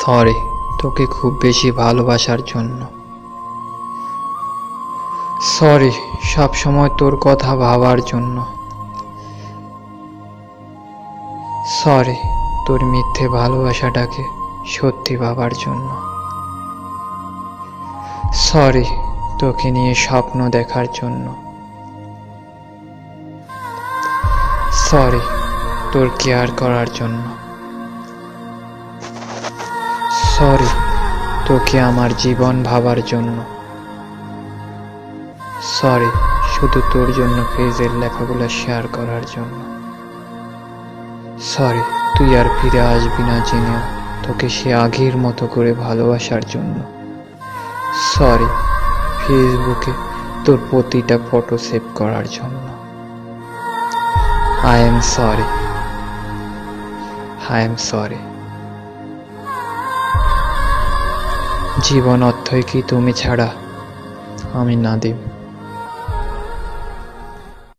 Sorry তোকে খুব বেশি ভালোবাসার জন্য। সরি সব সময় তোর কথা ভাবার জন্য। সরি তোর মিথ্যে ভালোবাসাটাকে সত্যি ভাবার জন্য। সরি তোকে নিয়ে স্বপ্ন দেখার জন্য। সরি তোর কেয়ার করার জন্য। সরি তোকে আমার জীবন ভাবার জন্য। সরি শুধু তোর জন্য পেজের লেখাগুলো শেয়ার করার জন্য। সরি তুই আর ফিরে আসবি না জেনেও তোকে সে আগের মতো করে ভালোবাসার জন্য। সরি ফেসবুকে তোর প্রতিটা ফটো সেভ করার জন্য। I am sorry. I am sorry. জীবন অর্থই কি তুমি ছাড়া। আমি নাদিম।